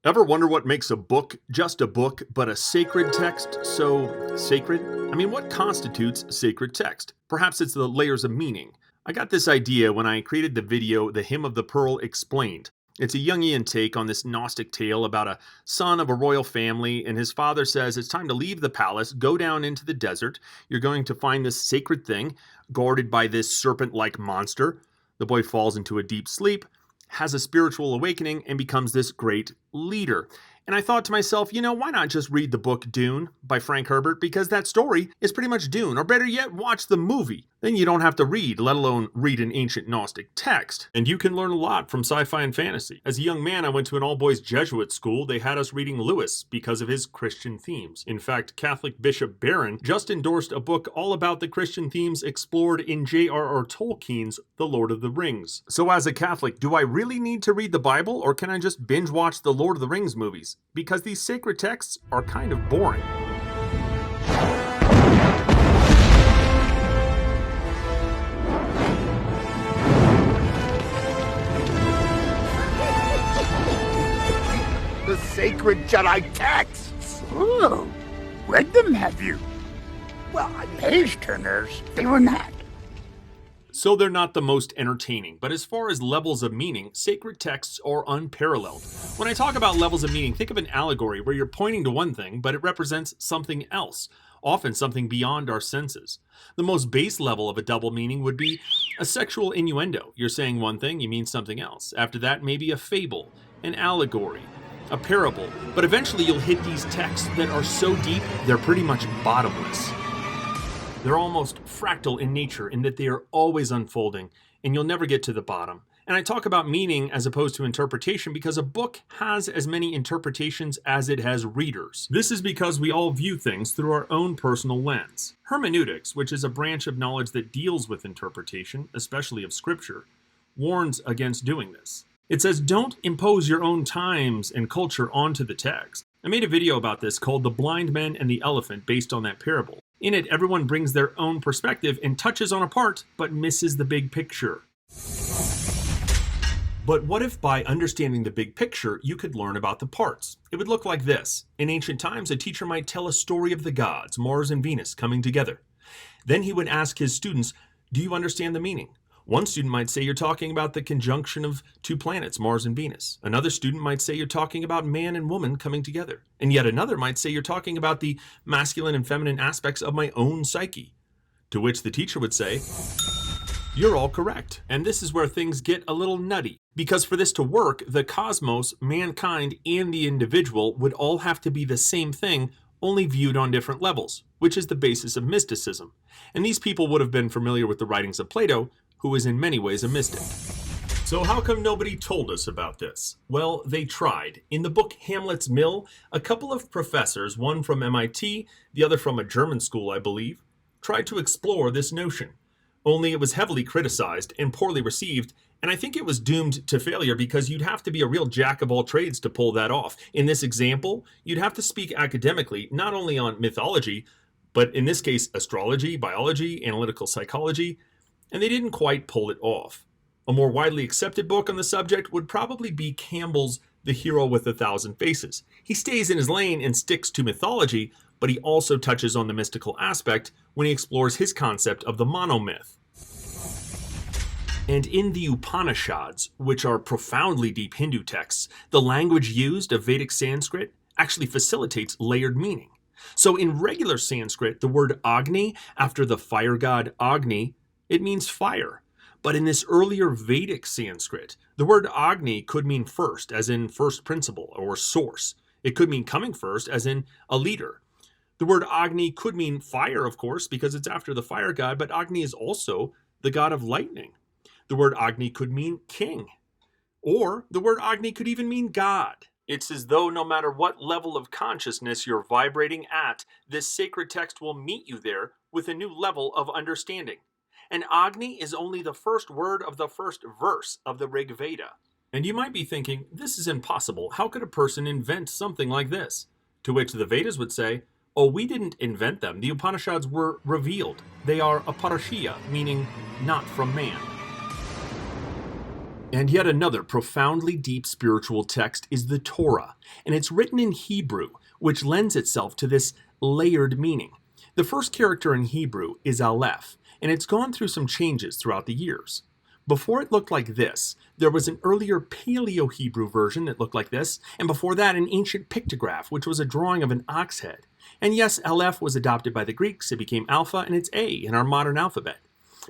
Ever wonder what makes a book just a book, but a sacred text so sacred? I mean, what constitutes sacred text? Perhaps it's the layers of meaning. I got this idea when I created the video, The Hymn of the Pearl Explained. It's a Jungian take on this Gnostic tale about a son of a royal family, and his father says it's time to leave the palace, go down into the desert. You're going to find this sacred thing, guarded by this serpent like monster. The boy falls into a deep sleep, has a spiritual awakening, and becomes this great leader. And I thought to myself, why not just read the book Dune by Frank Herbert? Because that story is pretty much Dune. Or better yet, watch the movie. Then you don't have to read, let alone read an ancient Gnostic text. And you can learn a lot from sci-fi and fantasy. As a young man, I went to an all-boys Jesuit school. They had us reading Lewis because of his Christian themes. In fact, Catholic Bishop Barron just endorsed a book all about the Christian themes explored in J.R.R. Tolkien's The Lord of the Rings. So as a Catholic, do I really need to read the Bible, or can I just binge watch the Lord of the Rings movies? Because these sacred texts are kind of boring. The sacred Jedi texts. Ooh, read them, have you? Well, page turners, they were not. So they're not the most entertaining, but as far as levels of meaning, sacred texts are unparalleled. When I talk about levels of meaning, think of an allegory where you're pointing to one thing, but it represents something else, often something beyond our senses. The most base level of a double meaning would be a sexual innuendo. You're saying one thing, you mean something else. After that, maybe a fable, an allegory, a parable. But eventually you'll hit these texts that are so deep, they're pretty much bottomless. They're almost fractal in nature in that they are always unfolding, and you'll never get to the bottom. And I talk about meaning as opposed to interpretation because a book has as many interpretations as it has readers. This is because we all view things through our own personal lens. Hermeneutics, which is a branch of knowledge that deals with interpretation, especially of scripture, warns against doing this. It says, don't impose your own times and culture onto the text. I made a video about this called The Blind Men and the Elephant based on that parable. In it, everyone brings their own perspective and touches on a part, but misses the big picture. But what if by understanding the big picture, you could learn about the parts? It would look like this. In ancient times, a teacher might tell a story of the gods, Mars and Venus, coming together. Then he would ask his students, do you understand the meaning? One student might say you're talking about the conjunction of two planets, Mars and Venus. Another student might say you're talking about man and woman coming together. And yet another might say you're talking about the masculine and feminine aspects of my own psyche. To which the teacher would say, you're all correct. And this is where things get a little nutty. Because for this to work, the cosmos, mankind, and the individual would all have to be the same thing, only viewed on different levels, which is the basis of mysticism. And these people would have been familiar with the writings of Plato, who is in many ways a mystic. So how come nobody told us about this? Well, they tried. In the book Hamlet's Mill, a couple of professors, one from MIT, the other from a German school, I believe, tried to explore this notion. Only it was heavily criticized and poorly received, and I think it was doomed to failure because you'd have to be a real jack of all trades to pull that off. In this example, you'd have to speak academically, not only on mythology, but in this case, astrology, biology, analytical psychology, and they didn't quite pull it off. A more widely accepted book on the subject would probably be Campbell's The Hero with a Thousand Faces. He stays in his lane and sticks to mythology, but he also touches on the mystical aspect when he explores his concept of the monomyth. And in the Upanishads, which are profoundly deep Hindu texts, the language used of Vedic Sanskrit actually facilitates layered meaning. So in regular Sanskrit, the word Agni, after the fire god Agni, it means fire. But in this earlier Vedic Sanskrit, the word Agni could mean first, as in first principle or source. It could mean coming first, as in a leader. The word Agni could mean fire, of course, because it's after the fire god, but Agni is also the god of lightning. The word Agni could mean king. Or the word Agni could even mean God. It's as though no matter what level of consciousness you're vibrating at, this sacred text will meet you there with a new level of understanding. And Agni is only the first word of the first verse of the Rig Veda. And you might be thinking, this is impossible. How could a person invent something like this? To which the Vedas would say, oh, we didn't invent them. The Upanishads were revealed. They are aparashya, meaning not from man. And yet another profoundly deep spiritual text is the Torah, and it's written in Hebrew, which lends itself to this layered meaning. The first character in Hebrew is Aleph, and it's gone through some changes throughout the years. Before it looked like this, there was an earlier Paleo-Hebrew version that looked like this, and before that an ancient pictograph, which was a drawing of an ox head. And yes, Aleph was adopted by the Greeks, it became Alpha, and it's A in our modern alphabet.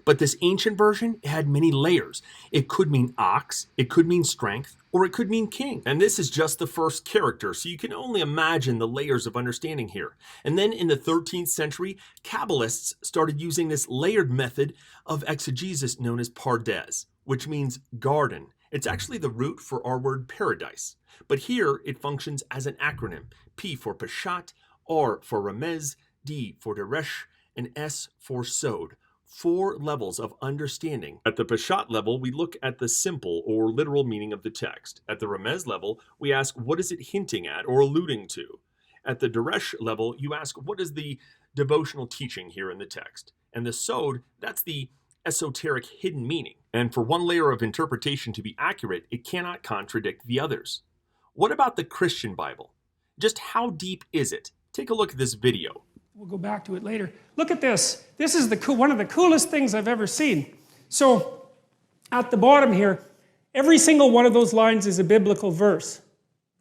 But this ancient version had many layers. It could mean ox, it could mean strength, or it could mean king. And this is just the first character, so you can only imagine the layers of understanding here. And then in the 13th century, Kabbalists started using this layered method of exegesis known as pardes, which means garden. It's actually the root for our word paradise. But here it functions as an acronym: P for Peshat, R for Remez, D for Deresh, and S for Sod. 4 levels of understanding. At the Peshat level, we look at the simple or literal meaning of the text. At the Remez level, we ask, what is it hinting at or alluding to? At the Deresh level, you ask, what is the devotional teaching here in the text? And the Sod, that's the esoteric hidden meaning. And for one layer of interpretation to be accurate, it cannot contradict the others. What about the Christian Bible? Just how deep is it? Take a look at this video. We'll go back to it later. Look at this. This is one of the coolest things I've ever seen. So, at the bottom here, every single one of those lines is a biblical verse.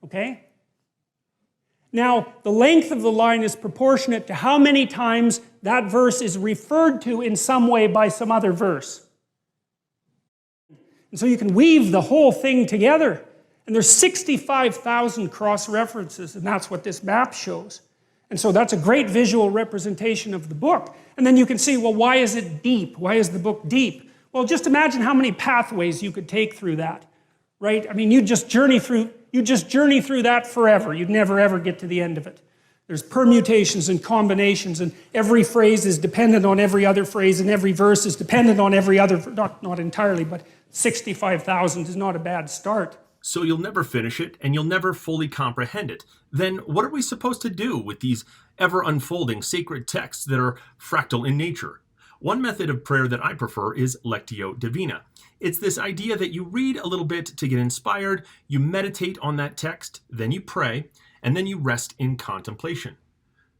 Okay? Now, the length of the line is proportionate to how many times that verse is referred to in some way by some other verse. And so you can weave the whole thing together. And there's 65,000 cross-references, and that's what this map shows. And so that's a great visual representation of the book. And then you can see, well, why is it deep? Why is the book deep? Well, just imagine how many pathways you could take through that, right? I mean, you'd just journey through that forever. You'd never, ever get to the end of it. There's permutations and combinations, and every phrase is dependent on every other phrase, and every verse is dependent on every other, not entirely, but 65,000 is not a bad start. So you'll never finish it, and you'll never fully comprehend it. Then what are we supposed to do with these ever-unfolding sacred texts that are fractal in nature? One method of prayer that I prefer is Lectio Divina. It's this idea that you read a little bit to get inspired, you meditate on that text, then you pray, and then you rest in contemplation.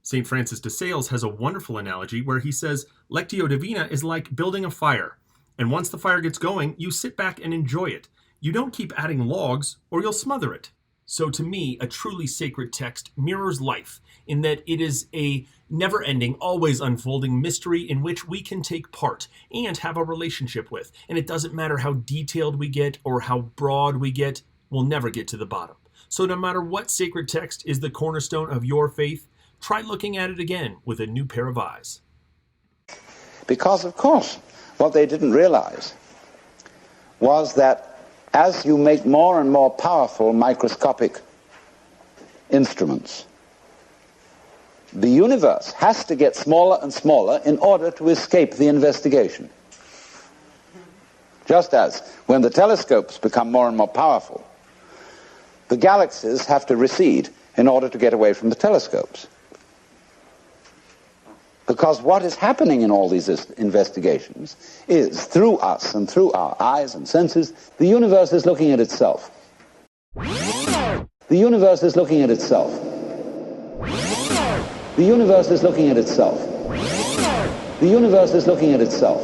St. Francis de Sales has a wonderful analogy where he says, Lectio Divina is like building a fire. And once the fire gets going, you sit back and enjoy it. You don't keep adding logs or you'll smother it. So to me, a truly sacred text mirrors life in that it is a never-ending, always unfolding mystery in which we can take part and have a relationship with. And it doesn't matter how detailed we get or how broad we get, we'll never get to the bottom. So no matter what sacred text is the cornerstone of your faith, try looking at it again with a new pair of eyes. Because, of course, what they didn't realize was that as you make more and more powerful microscopic instruments, the universe has to get smaller and smaller in order to escape the investigation. Just as when the telescopes become more and more powerful, the galaxies have to recede in order to get away from the telescopes. Because what is happening in all these investigations is, through us and through our eyes and senses, the universe is looking at itself. The universe is looking at itself. The universe is looking at itself. The universe is looking at itself.